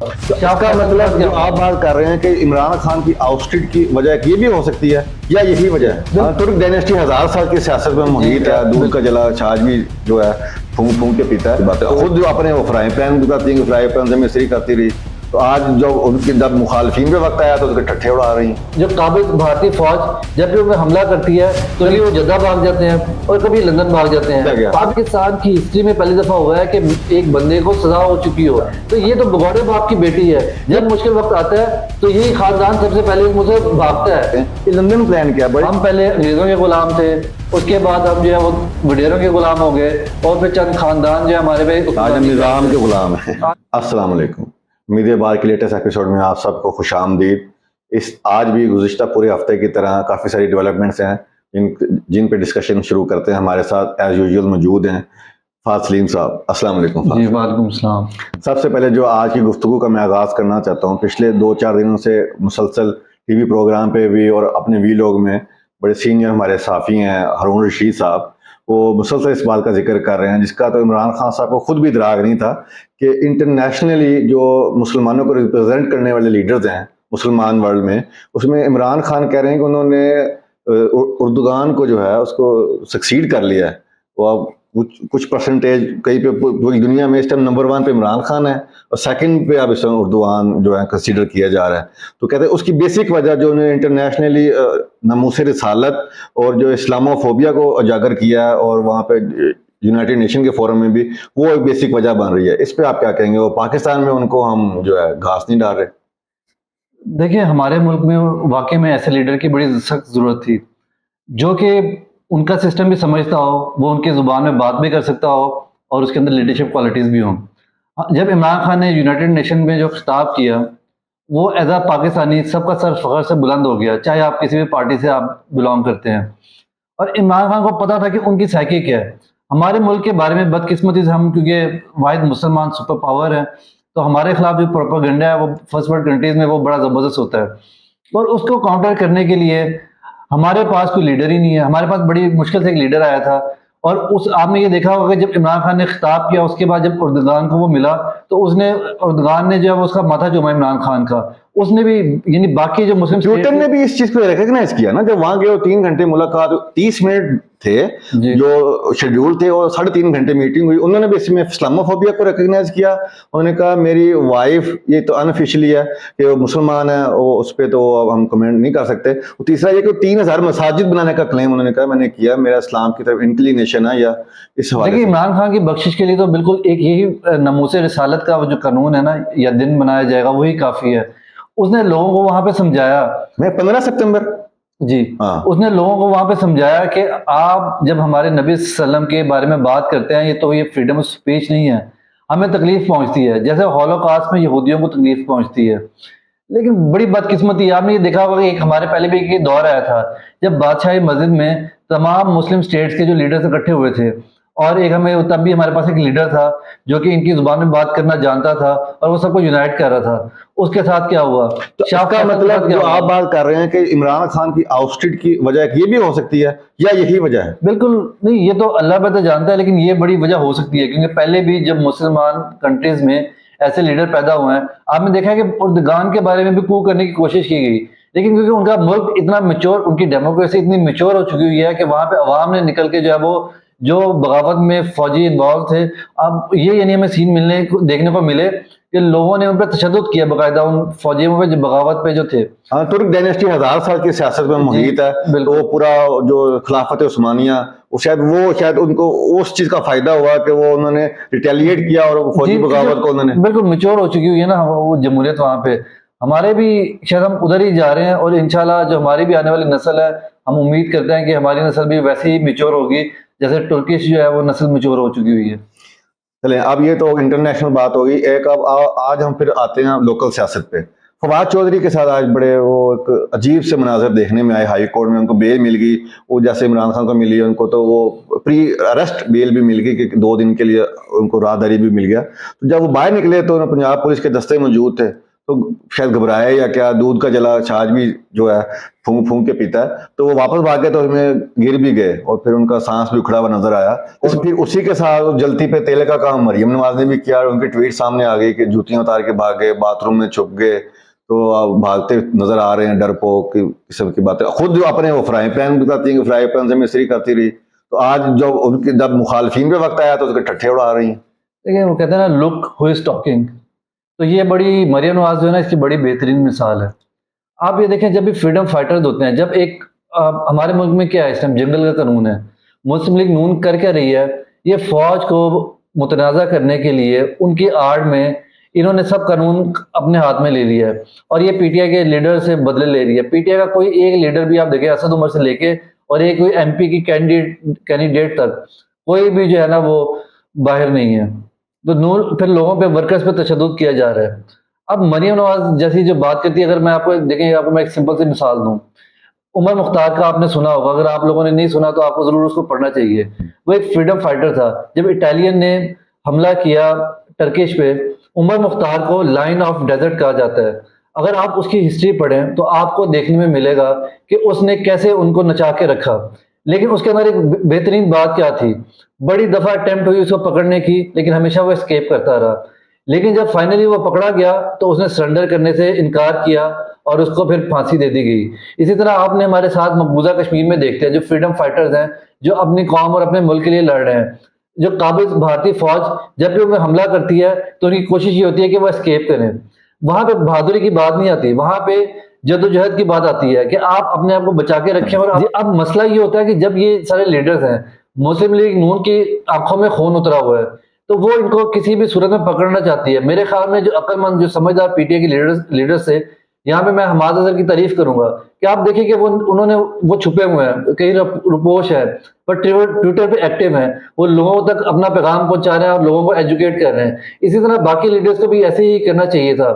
اس کا مطلب جو آپ بات کر رہے ہیں کہ عمران خان کی آؤٹسٹڈ کی وجہ یہ بھی ہو سکتی ہے یا یہی وجہ ہے؟ ترک ڈائنیسٹی 1000 سال کی سیاست میں محیط ہے، دودھ کا جلا چھاچ بھی جو ہے پھونک پھونک کے پیتا ہے، خود جو اپنے وہ فرائی پین کرتی ہیں، فرائی پین سے مستری کرتی رہی، تو آج جب ان کی جب مخالفین پہ وقت آیا تو ان کے ٹھٹھے اڑا رہی ہیں۔ جو قابل بھارتی فوج جب بھی ان پہ حملہ کرتی ہے تو کبھی وہ جدہ بھاگ جاتے ہیں اور کبھی لندن بھاگ جاتے ہیں۔ پاکستان کی ہسٹری میں پہلی دفعہ ہوا ہے کہ ایک بندے کو سزا ہو چکی ہو، تو یہ تو بگوڑے باپ کی بیٹی ہے، جب مشکل وقت آتا ہے تو یہی خاندان سب سے پہلے مجھے بھاگتا ہے۔ یہ لندن پلان کیا بڑے؟ ہم پہلے انگریزوں کے غلام تھے، اس کے بعد ہم جو ہے وہ وڈیروں کے غلام ہو گئے، اور پھر چند خاندان جو ہے ہمارے پہ آج ہم نظام کے غلام ہیں۔ السلام علیکم، میڈیا بار کے لیٹسٹ ایپیسوڈ میں آپ سب کو خوش آمدید۔ آج بھی گزشتہ پورے ہفتے کی طرح کافی ساری ڈیولپمنٹس ہیں جن پہ ڈسکشن شروع کرتے ہیں۔ ہمارے ساتھ ایز یوزول موجود ہیں فہد سلیم صاحب۔ السلام علیکم۔ جی وعلیکم السلام۔ سب سے پہلے جو آج کی گفتگو کا میں آغاز کرنا چاہتا ہوں، پچھلے 2-4 دنوں سے مسلسل ٹی وی پروگرام پہ بھی اور اپنے وی لوگ میں بڑے سینئر ہمارے صحافی ہیں ہارون رشید صاحب، وہ مسلسل اس بات کا ذکر کر رہے ہیں جس کا تو عمران خان صاحب کو خود بھی ادراک نہیں تھا کہ انٹرنیشنلی جو مسلمانوں کو ریپرزینٹ کرنے والے لیڈرز ہیں مسلمان ورلڈ میں، اس میں عمران خان کہہ رہے ہیں کہ انہوں نے اردوغان کو جو ہے اس کو سکسیڈ کر لیا ہے۔ وہ اب کچھ پرسنٹیج کہیں پہ پوری دنیا میں اس ٹائم نمبر 1 پہ عمران خان ہے اور سیکنڈ پہ اب اس ٹائم اردوغان جو ہے کنسیڈر کیا جا رہا ہے۔ تو کہتے ہیں اس کی بیسک وجہ جو انہوں نے انٹرنیشنلی ناموس رسالت اور جو اسلامو فوبیا کو اجاگر کیا ہے، اور وہاں پہ یونائٹڈ نیشن کے فورم میں بھی وہ ایک بیسک وجہ بن رہی ہے۔ اس پہ آپ کیا کہیں گے؟ وہ پاکستان میں ان کو ہم جو ہے گھاس نہیں ڈال رہے؟ دیکھیں، ہمارے ملک میں واقعی میں ایسے لیڈر کی بڑی سخت ضرورت تھی جو کہ ان کا سسٹم بھی سمجھتا ہو، وہ ان کی زبان میں بات بھی کر سکتا ہو اور اس کے اندر لیڈرشپ کوالٹیز بھی ہوں۔ جب عمران خان نے یونائٹڈ نیشن میں جو خطاب کیا، وہ ایز اے پاکستانی سب کا سر فخر سے بلند ہو گیا، چاہے آپ کسی بھی پارٹی سے آپ بلانگ کرتے ہیں۔ اور عمران خان کو پتا تھا کہ ان کی سائیکی کیا ہے۔ ہمارے ملک کے بارے میں بدقسمتی سے ہم کیونکہ واحد مسلمان سپر پاور ہیں، تو ہمارے خلاف جو پروپیگنڈا ہے وہ فرسٹ ورلڈ کنٹریز میں وہ بڑا زبردست ہوتا ہے، اور اس کو کاؤنٹر کرنے کے لیے ہمارے پاس کوئی لیڈر ہی نہیں ہے۔ ہمارے پاس بڑی مشکل سے ایک لیڈر آیا تھا، اور آپ نے یہ دیکھا ہوگا کہ جب عمران خان نے خطاب کیا، اس کے بعد جب اردوغان کو وہ ملا تو اردوغان نے جو ہے اس کا ماتھا چوما عمران خان کا، اس نے بھی یعنی باقی جو مسلم پیوٹن نے بھی اس چیز کو ریکگنائز کیا نا، جب وہاں گئے 3 گھنٹے ملاقات، 30 منٹ تھے جو شیڈیول تھے اور 3.5 گھنٹے میٹنگ ہوئی، انہوں نے بھی اس میں اسلاموفوبیا کو ریکگنائز کیا۔ انہوں نے کہا میری وائف یہ تو انفیشلی ہے کہ وہ مسلمان ہے، وہ اس پہ تو اب ہم کمنٹ نہیں کر سکتے۔ تیسرا یہ کہ 3000 مساجد بنانے کا کلیم انہوں نے کہا میں نے کیا، میرا اسلام کی طرف انکلینیشن ہے یا اس حوالے سے۔ عمران خان کی بخشش کے لیے تو بالکل ایک یہی ناموس رسالت کا جو قانون ہے نا، یا دن بنایا جائے گا، وہی کافی ہے۔ اس نے لوگوں کو وہاں پہ سمجھایا، میں 15 ستمبر جی اس نے لوگوں کو وہاں پہ سمجھایا کہ آپ جب ہمارے نبی صلی اللہ علیہ وسلم کے بارے میں بات کرتے ہیں، یہ تو یہ فریڈم آف اسپیچ نہیں ہے، ہمیں تکلیف پہنچتی ہے، جیسے ہولوکاسٹ میں یہودیوں کو تکلیف پہنچتی ہے۔ لیکن بڑی بدقسمتی، آپ نے یہ دیکھا ہوگا کہ ایک ہمارے پہلے بھی ایک دور آیا تھا جب بادشاہی مسجد میں تمام مسلم سٹیٹس کے جو لیڈرز اکٹھے ہوئے تھے، اور ایک تب بھی ہمارے پاس ایک لیڈر تھا جو کہ ان کی زبان میں بات کرنا جانتا تھا اور وہ سب کو یونائٹ کر رہا تھا۔ اس کے ساتھ کیا ہوا؟ شاہ کا مطلب جو آپ بات کر رہے ہیں کہ عمران خان کی آؤٹسٹڈ کی وجہ یہ بھی ہو سکتی ہے یا یہی وجہ ہے؟ بالکل نہیں، یہ تو اللہ بہتر جانتا ہے، لیکن یہ بڑی وجہ ہو سکتی ہے کیونکہ پہلے بھی جب مسلمان کنٹریز میں ایسے لیڈر پیدا ہوئے ہیں، آپ نے دیکھا کہ اردوغان کے بارے میں بھی کو کرنے کی کوشش کی گئی، لیکن کیونکہ ان کا ملک اتنا میچور، ان کی ڈیموکریسی اتنی میچور ہو چکی ہوئی ہے کہ وہاں پہ عوام نے نکل کے جو ہے وہ جو بغاوت میں فوجی انوالو تھے، اب یہ یعنی ہمیں سین دیکھنے کو ملے کہ لوگوں نے ان پہ تشدد کیا باقاعدہ، ان فوجیوں پہ جو بغاوت پہ جو تھے۔ ہاں، ترک ڈائنیسٹی 1000 سال کی سیاست میں محیط ہے، تو وہ پورا جو خلافت عثمانیہ، شاید ان کو اس چیز کا فائدہ ہوا کہ وہ انہوں نے ریٹیلیٹ کیا اور فوجی بغاوت کو انہوں نے بالکل میچور ہو چکی ہوئی ہے نا وہ جمہوریت وہاں پہ۔ ہمارے بھی شاید ہم ادھر ہی جا رہے ہیں، اور انشاءاللہ جو ہماری بھی آنے والی نسل ہے، ہم امید کرتے ہیں کہ ہماری نسل بھی ویسے ہی میچور ہوگی جیسے ٹرکش جو ہے وہ نسل میچور ہو چکی ہوئی ہے۔ چلیں، اب یہ تو انٹرنیشنل بات ہوگی۔ ایک اب آج ہم پھر آتے ہیں لوکل سیاست پہ۔ فواد چودھری کے ساتھ آج بڑے وہ ایک عجیب سے مناظر دیکھنے میں آئے۔ ہائی کورٹ میں ان کو بیل مل گئی، وہ جیسے عمران خان کو ملی ہے ان کو تو وہ پری اریسٹ بیل بھی مل گئی کہ 2 دن کے لیے ان کو راہداری بھی مل گیا۔ تو جب وہ باہر نکلے تو پنجاب پولیس کے دستے موجود تھے، تو شاید گھبرائے یا کیا، دودھ کا جلا چھاچ بھی جو ہے پھونک پھونک کے پیتا ہے، تو وہ واپس بھاگ گئے تو اس میں گر بھی گئے اور پھر ان کا سانس بھی اکھڑا ہوا نظر آیا. پھر اسی کے ساتھ جلتی پہ تیلے کا کام مریم نواز نے بھی کیا، اور ان کی ٹویٹ سامنے آ گئی کہ جوتیاں اتار کے بھاگ گئے، باتھ روم میں چھپ گئے، تو آپ بھاگتے نظر آ رہے ہیں ڈرپوک قسم کی باتیں. خود جو اپنے وہ فرائی پین بتاتی ہیں کہ فرائی پین سے مستری کرتی رہی، تو آج جب مخالفین پہ وقت آیا تو اس کے ٹھٹھے اڑا رہی ہیں. دیکھیں وہ کہتے ہیں نا لک ہو از ٹاکنگ، تو یہ بڑی مریم نواز جو ہے نا اس کی بڑی بہترین مثال ہے. آپ یہ دیکھیں جب بھی فریڈم فائٹرز ہوتے ہیں، جب ایک ہمارے ملک میں کیا ہے اس ٹائم جنگل کا قانون ہے، مسلم لیگ نون کر کے رہی ہے، یہ فوج کو متنازع کرنے کے لیے ان کی آڑ میں انہوں نے سب قانون اپنے ہاتھ میں لے لیا ہے، اور یہ پی ٹی آئی کے لیڈر سے بدلے لے رہی ہے. پی ٹی آئی کا کوئی ایک لیڈر بھی آپ دیکھیں اسد عمر سے لے کے اور ایک کوئی ایم پی کی کینڈیڈیٹ تک کوئی بھی جو ہے نا وہ باہر نہیں ہے. تو نور پھر لوگوں پہ ورکرز پہ تشدد کیا جا رہا ہے. اب مریم نواز جیسی جو بات کرتی ہے، اگر میں آپ کو دیکھیں، آپ کو میں ایک سمپل سی مثال دوں، عمر مختار کا آپ نے سنا ہوگا، اگر آپ لوگوں نے نہیں سنا تو آپ کو ضرور اس کو پڑھنا چاہیے. وہ ایک فریڈم فائٹر تھا. جب اٹالین نے حملہ کیا ٹرکش پہ، عمر مختار کو لائن آف ڈیزرٹ کہا جاتا ہے. اگر آپ اس کی ہسٹری پڑھیں تو آپ کو دیکھنے میں ملے گا کہ اس نے کیسے ان کو نچا کے رکھا. لیکن اس کے اندر ایک بہترین بات کیا تھی، بڑی دفعہ اٹیمپٹ ہوئی اس کو پکڑنے کی، لیکن ہمیشہ وہ اسکیپ کرتا رہا. لیکن جب فائنلی وہ پکڑا گیا تو اس نے سرنڈر کرنے سے انکار کیا اور اس کو پھر پھانسی دے دی گئی. اسی طرح آپ نے ہمارے ساتھ مقبوضہ کشمیر میں دیکھتے ہیں جو فریڈم فائٹرز ہیں، جو اپنی قوم اور اپنے ملک کے لیے لڑ رہے ہیں، جو قابض بھارتی فوج جب بھی انہیں حملہ کرتی ہے تو ان کی کوشش یہ ہوتی ہے کہ وہ اسکیپ کریں. وہاں پہ بہادری کی بات نہیں آتی، وہاں پہ جدوجہد کی بات آتی ہے کہ آپ اپنے آپ کو بچا کے رکھیں. اور اب مسئلہ یہ ہوتا ہے کہ جب یہ سارے لیڈرز ہیں، مسلم لیگ نون کی آنکھوں میں خون اترا ہوا ہے، تو وہ ان کو کسی بھی صورت میں پکڑنا چاہتی ہے. میرے خیال میں جو عقل مند، جو سمجھدار پی ٹی آئی کے لیڈرز سے، یہاں پہ میں حماد اظہر کی تعریف کروں گا کہ آپ دیکھیں کہ انہوں نے وہ چھپے ہوئے ہیں، کئی رپوش ہے، پر ٹویٹر پہ ایکٹیو ہیں، وہ لوگوں تک اپنا پیغام پہنچا رہے ہیں اور لوگوں کو ایجوکیٹ کر رہے ہیں. اسی طرح باقی لیڈرز کو بھی ایسے ہی کرنا چاہیے تھا.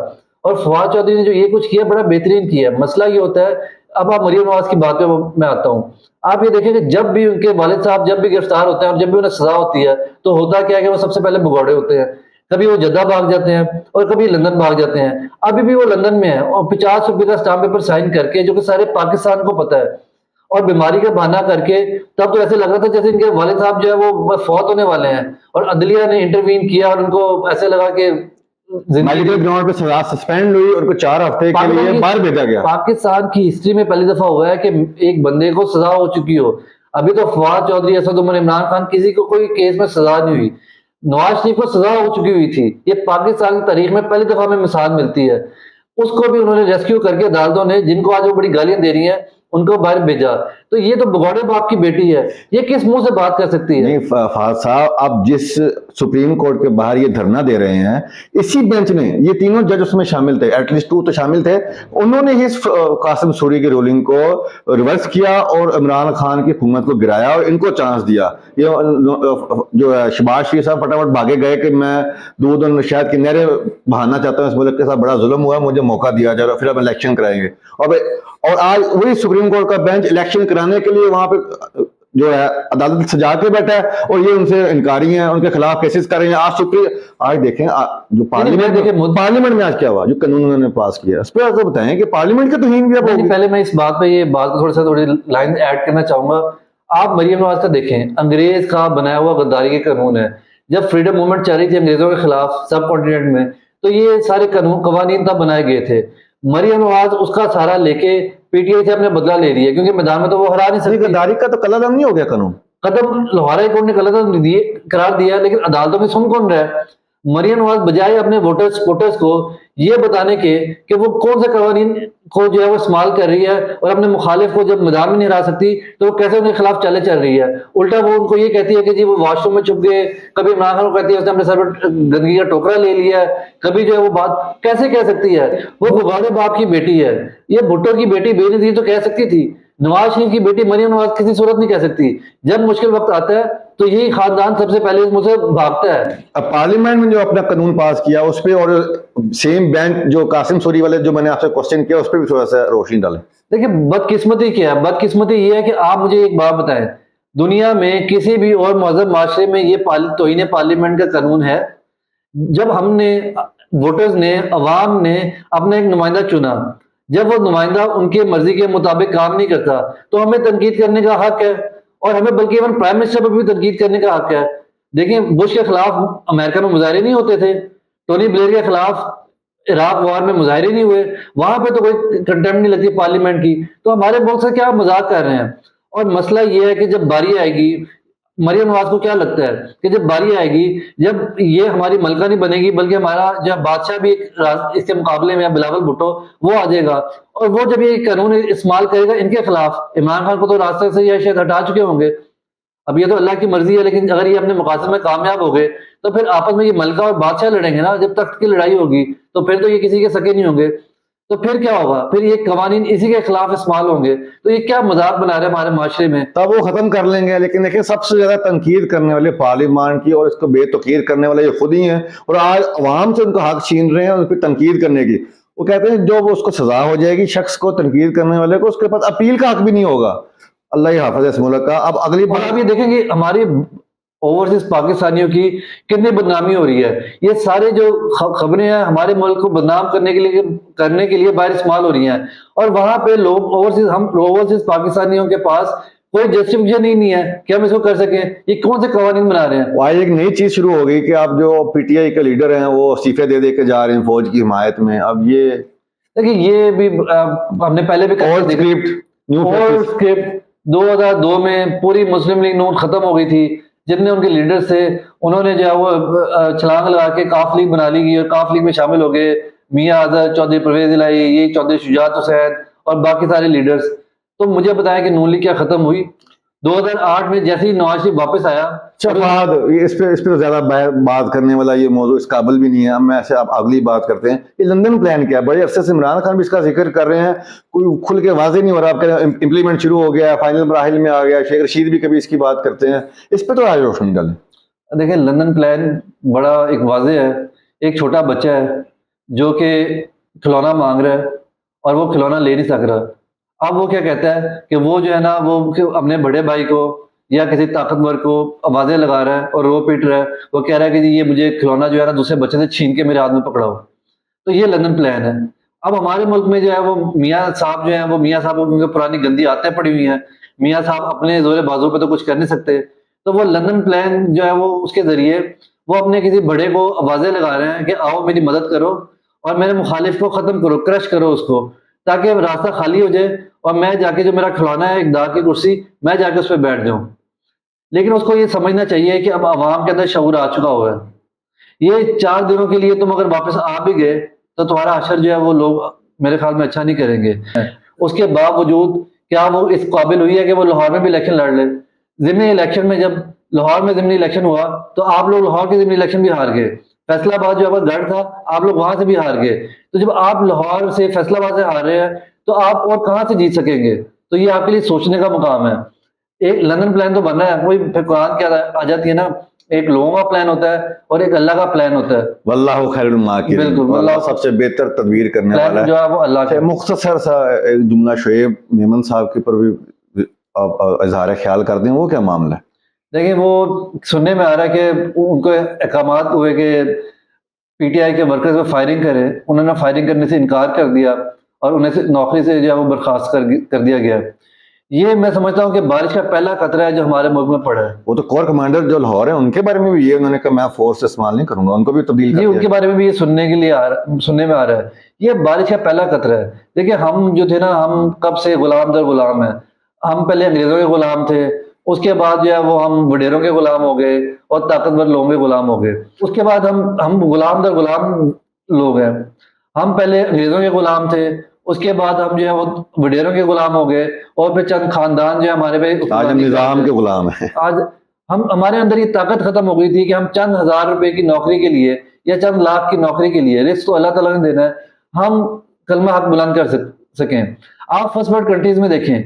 اور فواد چودھری نے جو یہ کچھ کیا بڑا بہترین کیا ہے. مسئلہ یہ ہوتا ہے، اب آپ مریم نواز کی بات پہ میں آتا ہوں، آپ یہ دیکھیں کہ جب بھی ان کے والد صاحب جب بھی گرفتار ہوتے ہیں اور جب بھی انہیں سزا ہوتی ہے تو ہوتا کیا ہے کہ وہ سب سے پہلے بھگوڑے ہوتے ہیں. کبھی وہ جدہ بھاگ جاتے ہیں اور کبھی لندن بھاگ جاتے ہیں. ابھی بھی وہ لندن میں ہیں اور 50 روپے کا اسٹامپ پیپر سائن کر کے، جو کہ سارے پاکستان کو پتہ ہے، اور بیماری کا بہانہ کر کے، تب تو ایسے لگ رہا تھا جیسے ان کے والد صاحب جو ہے وہ فوت ہونے والے ہیں، اور عدلیہ نے انٹروین کیا اور ان کو ایسے لگا کہ میڈیکل گراؤنڈ پہ سزا سسپینڈ ہوئی اور کو 4 ہفتے کے لیے باہر بھیجا گیا. پاکستان کی ہسٹری میں پہلی دفعہ ہوا ہے کہ ایک بندے کو سزا ہو چکی ہو. ابھی تو فواد چودھری، اسد عمر، عمران خان، کسی کو کوئی کیس میں سزا نہیں ہوئی. نواز شریف کو سزا ہو چکی ہوئی تھی. یہ پاکستان کی تاریخ میں پہلی دفعہ ہمیں مثال ملتی ہے. اس کو بھی انہوں نے ریسکیو کر کے عدالتوں نے، جن کو آج وہ بڑی گالیاں دے رہی ہیں، ان کو باہر بھیجا. تو یہ تو بگوڑے باپ کی بیٹی ہے، یہ کس منہ سے بات کر سکتی ہے؟ نہیں فہد صاحب، اب جس سپریم کورٹ کے باہر یہ دھرنا دے رہے ہیں، اسی بینچ نے، یہ تینوں جج اس میں شامل تھے، ایٹ لیسٹ 2 تو شامل تھے، انہوں نے ہی قاسم سوری کی رولنگ کو ریورس کیا اور عمران خان کی حکومت کو گرایا اور ان کو چانس دیا. یہ جو ہے شہباز شریف صاحب فٹافٹ بھاگے گئے کہ میں دودھ اور شہد کی نہریں بہانا چاہتا ہوں، اس ملک کے ساتھ بڑا ظلم ہوا، مجھے موقع دیا جا رہا، پھر ہم الیکشن کرائیں گے. اور آج وہی سپریم کورٹ کا بینچ الیکشن کرانے کے لیے وہاں پہ جو ہے عدالت سجا کے بیٹھا ہے، اور یہ ان سے انکاری ہیں، ان کے خلاف کیسز کر رہے ہیں. آج دیکھیں جو پارلیمنٹ میں آج کیا ہوا، جو قانون انہوں نے پاس کیا، اس پہ آپ کو بتائیں کہ پارلیمنٹ کی توہین بھی اب ہوگی. پہلے میں اس بات پہ یہ بات کو تھوڑی لائن ایڈ کرنا چاہوں گا. آپ مریم نواز کا دیکھیں، انگریز کا بنایا ہوا غداری کے قانون ہے. جب فریڈم موومنٹ چل رہی تھی انگریزوں کے خلاف سب کانٹیننٹ میں، تو یہ سارے قوانین تب بنائے گئے تھے. مریم نواز اس کا سہارا لے کے پی ٹی آئی سے اپنے بدلہ لے رہی ہے، کیونکہ میدان میں تو وہ ہرا نہیں سکتی. غداری کا تو قلعہ نہیں ہو گیا قانون، قدم لوہارا ہائی کورٹ نے غلط قرار دیا، لیکن عدالتوں میں سن کون رہا ہے؟ مریم نواز بجائے اپنے ووٹرز کو یہ بتانے کے کہ وہ کون سے قوانین کو جو ہے وہ استعمال کر رہی ہے اور اپنے مخالف کو جب میدان میں نہیں ہرا سکتی تو وہ کیسے ان کے خلاف چالیں چل رہی ہے. الٹا وہ ان کو یہ کہتی ہے کہ جی وہ واش روم میں چھپ گئے، کبھی عمران خان کو کہتی ہے اس نے اپنے سر پر گندگی کا ٹوکرا لے لیا ہے، کبھی جو ہے وہ بات کیسے کہہ سکتی ہے؟ وہ بغاڑے باپ کی بیٹی ہے. یہ بھٹو کی بیٹی بے نظیر تو کہہ سکتی تھی، نواز شریف کی بیٹی مریم نواز کسی صورت نہیں کہہ سکتی. جب مشکل وقت آتا ہے تو یہی خاندان سب سے پہلے اس مجھ سے بھاگتا ہے. اب پارلیمنٹ میں جو اپنا قانون پاس کیا اس پہ، اور سیم بینچ جو قاسم سوری والے جو میں نے آپ سے کوسچن کیا، اس پہ بھی تھوڑا سا روشنی ڈالیں. دیکھیں بدقسمتی کیا ہے؟ بدقسمتی یہ ہے کہ آپ مجھے ایک بات بتائیں، دنیا میں کسی بھی اور مہذب معاشرے میں یہ توہین پارلیمنٹ کا قانون ہے؟ جب ہم نے ووٹرز نے، عوام نے اپنا ایک نمائندہ چنا. جب وہ نمائندہ ان کی مرضی کے مطابق کام نہیں کرتا تو ہمیں تنقید کرنے کا حق ہے، اور ہمیں بلکہ ایون پرائم منسٹر پر بھی تنقید کرنے کا حق ہے. دیکھیں بش کے خلاف امریکہ میں مظاہرے نہیں ہوتے تھے، ٹونی بلیئر کے خلاف عراق وار میں مظاہرے نہیں ہوئے، وہاں پہ تو کوئی کنٹمپٹ نہیں لگتی پارلیمنٹ کی. تو ہمارے ملک سے کیا مذاق کر رہے ہیں. اور مسئلہ یہ ہے کہ جب باری آئے گی، مریم نواز کو کیا لگتا ہے کہ جب باری آئے گی، جب یہ ہماری ملکہ نہیں بنے گی بلکہ ہمارا جب بادشاہ بھی اس کے مقابلے میں بلاول بھٹو وہ آ جائے گا، اور وہ جب یہ قانون استعمال کرے گا ان کے خلاف، عمران خان کو تو راستے سے یہ شاید ہٹا چکے ہوں گے. اب یہ تو اللہ کی مرضی ہے، لیکن اگر یہ اپنے مقاصد میں کامیاب ہو گئے تو پھر آپس میں یہ ملکہ اور بادشاہ لڑیں گے نا. جب تخت کی لڑائی ہوگی تو پھر تو یہ کسی کے سکے نہیں ہوں گے. تو پھر کیا ہوگا؟ پھر یہ قوانین اسی کے خلاف استعمال ہوں گے. تو یہ کیا مذاق بنا رہے ہیں ہمارے معاشرے میں. تب وہ ختم کر لیں گے. لیکن دیکھیں سب سے زیادہ تنقید کرنے والے پارلیمان کی اور اس کو بے توقیر کرنے والے یہ خود ہی ہیں، اور آج عوام سے ان کا حق چھین رہے ہیں اس پہ تنقید کرنے کی. وہ کہتے ہیں جو اس کو سزا ہو جائے گی شخص کو، تنقید کرنے والے کو، اس کے پاس اپیل کا حق بھی نہیں ہوگا. اللہ ہی حافظ اس ملک کا. اب اگلی اور بات آپ یہ دیکھیں گے ہماری اوورسیز پاکستانیوں کی کتنی بدنامی ہو رہی ہے. یہ سارے جو خبریں ہیں ہمارے ملک کو بدنام کرنے کے لیے باہر استعمال ہو رہی ہیں، اور وہاں پہ لوگ اوورسیز پاکستانیوں کے پاس کوئی جسٹیفکیشن ہی نہیں ہے کہ ہم اس کو کر سکیں. یہ کون سے قوانین بنا رہے ہیں. آج ایک نئی چیز شروع ہو گئی کہ اب جو پی ٹی آئی کے لیڈر ہیں وہ استعفے دے کے جا رہے ہیں فوج کی حمایت میں. اب یہ دیکھیں یہ بھی ہم نے پہلے بھی کہا تھا، 2002 میں پوری مسلم لیگ نون ختم ہو گئی تھی. جتنے ان کے لیڈرز تھے انہوں نے جو ہے وہ چھلانگ لگا کے کاف لیگ بنا لی گئی، اور کاف لیگ میں شامل ہو گئے میاں آزاد، چودھری پرویز الہی، یہ چودھری شجاعت حسین اور باقی سارے لیڈرز. تو مجھے بتایا کہ نون لیگ کیا ختم ہوئی 2008 میں جیسے ہی نواز شریف واپس آیا. اس پہ زیادہ بات کرنے والا یہ موضوع اس قابل بھی نہیں ہے. ہم ایسے اب اگلی بات کرتے ہیں. یہ لندن پلان کیا ہے؟ بڑے عرصے سے عمران خان بھی اس کا ذکر کر رہے ہیں، کوئی کھل کے واضح نہیں ہو رہا. آپ کا امپلیمنٹ شروع ہو گیا ہے، فائنل مراحل میں آ گیا. شیخ رشید بھی کبھی اس کی بات کرتے ہیں. اس پہ تو آج روشنی ڈالیں. دیکھیں لندن پلان بڑا ایک واضح ہے. ایک چھوٹا بچہ ہے جو کہ کھلونا مانگ رہا ہے اور وہ کھلونا لے نہیں سک رہا. اب وہ کیا کہتا ہے کہ وہ جو ہے نا وہ اپنے بڑے بھائی کو یا کسی طاقتور کو آوازیں لگا رہا ہے اور رو پیٹ رہا ہے. وہ کہہ رہا ہے کہ جی یہ مجھے کھلونا جو ہے نا دوسرے بچے سے چھین کے میرے ہاتھ میں پکڑاؤ. تو یہ لندن پلان ہے. اب ہمارے ملک میں جو ہے وہ میاں صاحب جو ہیں وہ میاں صاحب کیونکہ پرانی گندی عادتیں پڑی ہوئی ہیں، میاں صاحب اپنے زور بازو پہ تو کچھ کر نہیں سکتے. تو وہ لندن پلان جو ہے وہ اس کے ذریعے وہ اپنے کسی بڑے کو آوازیں لگا رہے ہیں کہ آؤ میری مدد کرو اور میرے مخالف کو ختم کرو، کرش کرو اس کو، تاکہ راستہ خالی ہو جائے اور میں جا کے جو میرا کھلونا ہے اقتدار کی کرسی میں جا کے اس پہ بیٹھ جاؤں. لیکن اس کو یہ سمجھنا چاہیے کہ اب عوام کے اندر شعور آ چکا ہوا ہے. یہ 4 دنوں کے لیے تم اگر واپس آ بھی گئے تو تمہارا حشر جو ہے وہ لوگ میرے خیال میں اچھا نہیں کریں گے. اس کے باوجود کیا وہ اس قابل ہوئی ہے کہ وہ لاہور میں بھی الیکشن لڑ لے؟ ضمنی الیکشن میں جب لاہور میں ضمنی الیکشن ہوا تو آپ لوگ لاہور کے ضمنی الیکشن بھی ہار گئے. فیصلہ آباد جو ہے گڑھ تھا آپ لوگ وہاں سے بھی ہار گئے. تو جب آپ لاہور سے فیصلہ آباد سے ہار رہے ہیں تو آپ اور کہاں سے جیت سکیں گے؟ تو یہ آپ کے لیے سوچنے کا مقام ہے. ایک لندن پلان تو بن رہا ہے، وہی پھر قرآن کی آ جاتی ہے نا، ایک لوگوں کا پلان ہوتا ہے اور ایک اللہ کا پلان ہوتا ہے. واللہ خیر الماکرین. بالکل اللہ سب سے بہتر تدبیر کرنے والا ہے جو ہے وہ اللہ کا. مختصر سا ایک جملہ شعیب میمن صاحب کے پر بھی اظہار خیال کر دیں، وہ کیا معاملہ ہے؟ دیکھیں وہ سننے میں آ رہا ہے کہ ان کو احکامات ہوئے کہ پی ٹی آئی کے ورکرز پہ فائرنگ کرے. انہوں نے فائرنگ کرنے سے انکار کر دیا اور انہیں نوکری سے جو ہے وہ برخاست کر دیا گیا. یہ میں سمجھتا ہوں کہ بارش کا پہلا خطرہ ہے جو ہمارے ملک میں پڑا ہے. وہ تو کور کمانڈر جو لاہور ہیں ان کے بارے میں بھی یہ انہوں نے کہا میں فورس استعمال نہیں کروں گا، ان کو بھی تبدیل کر دیا. ان کے بارے میں بھی یہ سننے میں آ رہا ہے. یہ بارش کا پہلا خطرہ ہے. دیکھیں ہم جو تھے نا، ہم کب سے غلام در غلام ہیں. ہم پہلے انگریزوں کے غلام تھے، اس کے بعد جو ہے وہ ہم وڈیروں کے غلام ہو گئے اور طاقتور لوگوں کے غلام ہو گئے. اس کے بعد ہم غلام در غلام لوگ ہیں. ہم پہلے انگریزوں کے غلام تھے، اس کے بعد ہم جو ہے وہ وڈیروں کے غلام ہو گئے اور پھر چند خاندان جو ہے ہمارے پہ آج ہم نظام کے غلام ہیں. آج ہمارے اندر یہ طاقت ختم ہو گئی تھی کہ ہم چند ہزار روپے کی نوکری کے لیے یا چند لاکھ کی نوکری کے لیے، رزق تو اللہ تعالیٰ نے دینا ہے، ہم کلمہ حق بلند کر سکیں. آپ فرسٹ ورلڈ کنٹریز میں دیکھیں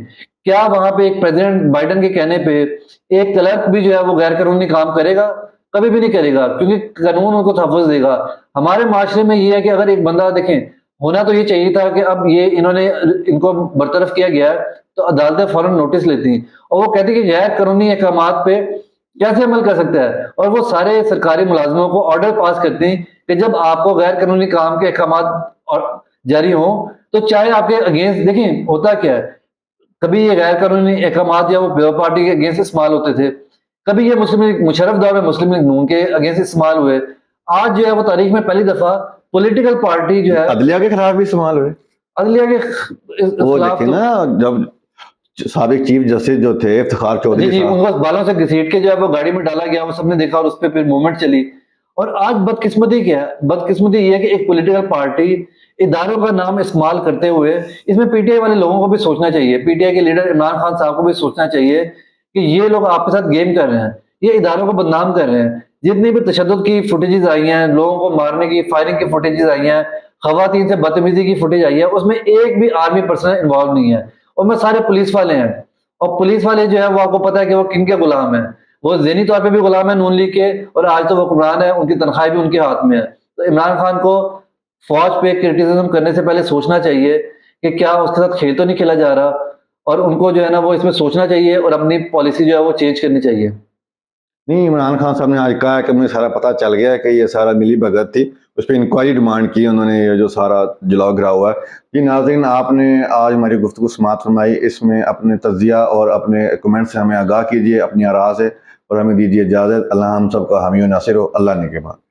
کیا وہاں پہ ایک پریزیڈنٹ بائیڈن کے کہنے پہ ایک کلرک بھی جو ہے وہ غیر قانونی کام کرے گا؟ کبھی بھی نہیں کرے گا، کیونکہ قانون ان کو تحفظ دے گا. ہمارے معاشرے میں یہ ہے کہ اگر ایک بندہ دیکھیں ہونا تو یہ چاہیے تھا کہ اب یہ ان کو برطرف کیا گیا ہے تو عدالتیں فوراً نوٹس لیتی ہیں اور وہ کہتی کہ غیر قانونی احکامات پہ کیسے عمل کر سکتا ہے؟ اور وہ سارے سرکاری ملازموں کو آرڈر پاس کرتے ہیں کہ جب آپ کو غیر قانونی کام کے احکامات جاری ہوں تو چاہے آپ کے اگینسٹ، دیکھیں ہوتا کیا ہے، کبھی یہ غیر قانونی احکامات یا وہ لیبر پارٹی کے اگینسٹ استعمال ہوتے تھے، کبھی یہ مسلم لیگ مشرف دور میں مسلم لیگ نون کے اگینسٹ استعمال ہوئے، آج جو ہے وہ تاریخ میں پہلی دفعہ پولیٹیکل پارٹی جو ہے عدلیہ کے خلاف بھی استعمال ہوئے. عدلیہ کے وہ خلاف. دیکھیں نا، جب سابق چیف جسٹس جو تھے افتخار جی چودھری جی، صاحب، ان کو بالوں سے گھسیٹ کے جو ہے وہ گاڑی میں ڈالا گیا، وہ سب نے دیکھا اور اس پہ پھر موومنٹ چلی. اور آج بدقسمتی کیا ہے؟ بدقسمتی یہ ہے کہ ایک پولیٹیکل پارٹی اداروں کا نام استعمال کرتے ہوئے، اس میں پی ٹی آئی والے لوگوں کو بھی سوچنا چاہیے، پی ٹی آئی کے لیڈر عمران خان صاحب کو بھی سوچنا چاہیے کہ یہ لوگ آپ کے ساتھ گیم کر رہے ہیں، یہ اداروں کو بدنام کر رہے ہیں. جتنی بھی تشدد کی فوٹیجز آئی ہیں، لوگوں کو مارنے کی، فائرنگ کی فوٹیجز آئی ہیں، خواتین سے بدتمیزی کی فوٹیج آئی ہے، اس میں ایک بھی آرمی پرسن انوالو نہیں ہے، اور میں سارے پولیس والے ہیں. اور پولیس والے جو ہے وہ آپ کو پتا ہے کہ وہ کن کے غلام ہیں، وہ ذہنی طور پہ بھی غلام ہے نون لیگ کے، اور آج تو وہ حکمران ہے، ان کی تنخواہیں بھی ان کے ہاتھ میں ہے. تو عمران خان کو فوج پہ کرٹیسزم کرنے سے پہلے سوچنا چاہیے کہ کیا اس کے ساتھ کھیل تو نہیں کھیلا جا رہا، اور ان کو جو ہے نا وہ اس میں سوچنا چاہیے اور اپنی پالیسی جو ہے وہ چینج کرنی چاہیے. نہیں، عمران خان صاحب نے آج کہا کہ مجھے سارا پتہ چل گیا ہے کہ یہ سارا ملی بھگت تھی، اس پہ انکوائری ڈیمانڈ کی انہوں نے، یہ جو سارا جلاؤ گرا ہوا ہے. جی ناظرین، آپ نے آج ہماری گفتگو سماعت فرمائی، اس میں اپنے تجزیہ اور اپنے کمنٹ سے ہمیں آگاہ کیجیے، اپنی آراء سے، اور ہمیں دیجیے اجازت. اللہ ہم سب کا حامی و ناصر ہو. اللہ نے کے بعد.